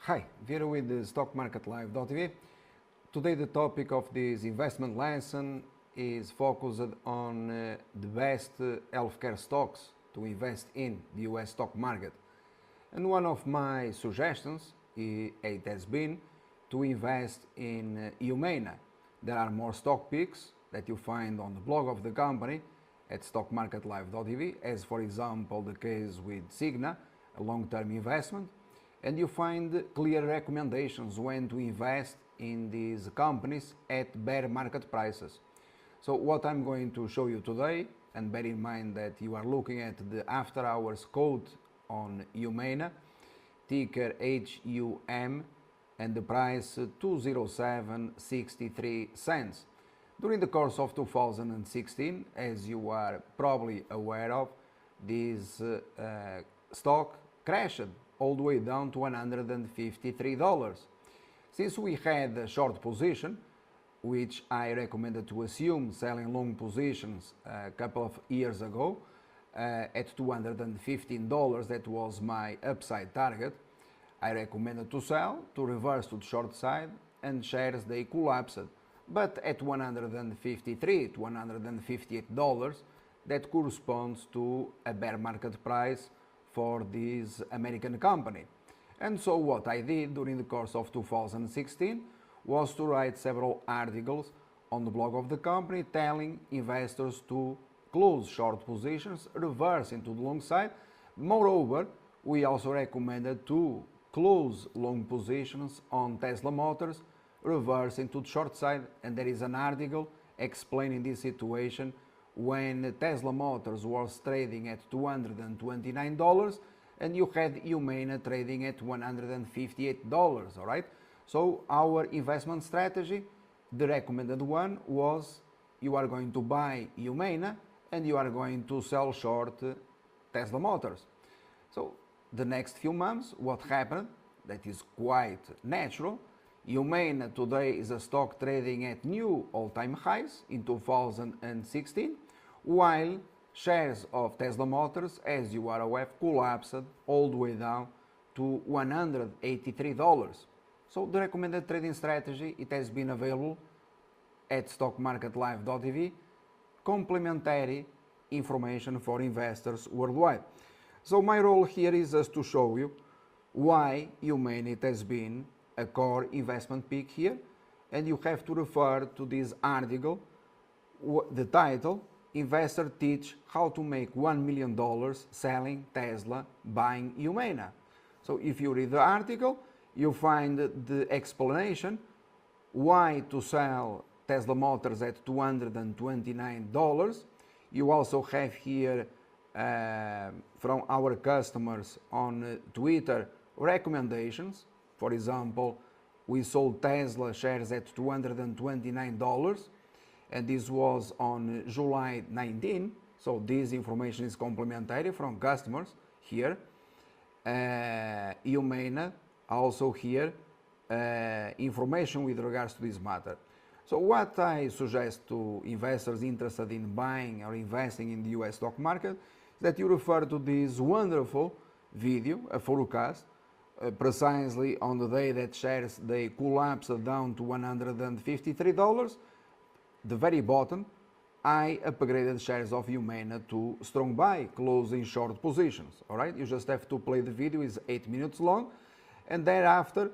Hi, Vieira with the stockmarketlive.tv. Today the topic of this investment lesson is focused on the best healthcare stocks to invest in the US stock market. And one of my suggestions it has been to invest in Humana. There are more stock picks that you find on the blog of the company at stockmarketlive.tv, as for example the case with Cigna, a long-term investment. And you find clear recommendations when to invest in these companies at bear market prices. So what I'm going to show you today, and bear in mind that you are looking at the after hours code on Humana, ticker HUM, and the price 207.63 cents. During the course of 2016, as you are probably aware of, this stock crashed all the way down to $153. Since we had a short position, which I recommended to assume selling long positions a couple of years ago at $215, that was my upside target, I recommended to sell, to reverse to the short side, and shares they collapsed. But at $153 to $158, that corresponds to a bear market price for this American company. And so what I did during the course of 2016 was to write several articles on the blog of the company telling investors to close short positions, reverse into the long side. Moreover, we also recommended to close long positions on Tesla Motors, reverse into the short side, and there is an article explaining this situation when Tesla Motors was trading at $229 and you had Humana trading at $158, all right? So our investment strategy, the recommended one, was you are going to buy Humana and you are going to sell short Tesla Motors. So the next few months, what happened, that is quite natural. Humana today is a stock trading at new all-time highs in 2016, while shares of Tesla Motors, as you are aware, collapsed all the way down to $183. So the recommended trading strategy, it has been available at stockmarketlive.tv, complementary information for investors worldwide. So my role here is just to show you why Humana it has been a core investment pick here, and you have to refer to this article, the title, Investor Teach How to Make $1 million Selling Tesla, Buying Humana. So if you read the article, you find the explanation why to sell Tesla Motors at $229. You also have here from our customers on Twitter recommendations. For example, we sold Tesla shares at $229, and this was on July 19. So this information is complementary from customers here. Humana also here information with regards to this matter. So what I suggest to investors interested in buying or investing in the US stock market is that you refer to this wonderful video, a forecast, precisely on the day that shares they collapsed down to $153. The very bottom, I upgraded shares of Humana to strong buy, closing short positions. All right, you just have to play the video, it's 8 minutes long, and thereafter,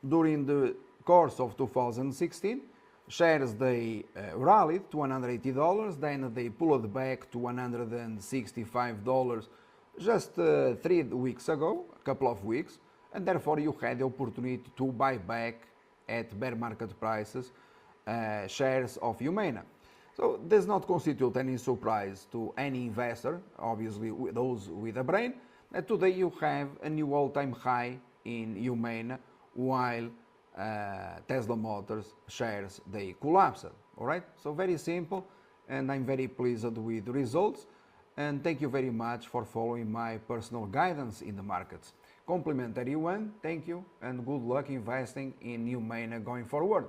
during the course of 2016, shares they rallied to $180, then they pulled back to $165 just 3 weeks ago, a couple of weeks, and therefore you had the opportunity to buy back at bear market prices shares of Humana. So does not constitute any surprise to any investor, obviously those with a brain, that today you have a new all-time high in Humana while Tesla Motors shares they collapsed. All right, so very simple, and I'm very pleased with the results, and thank you very much for following my personal guidance in the markets. Complimentary one, thank you, and good luck investing in Humana going forward.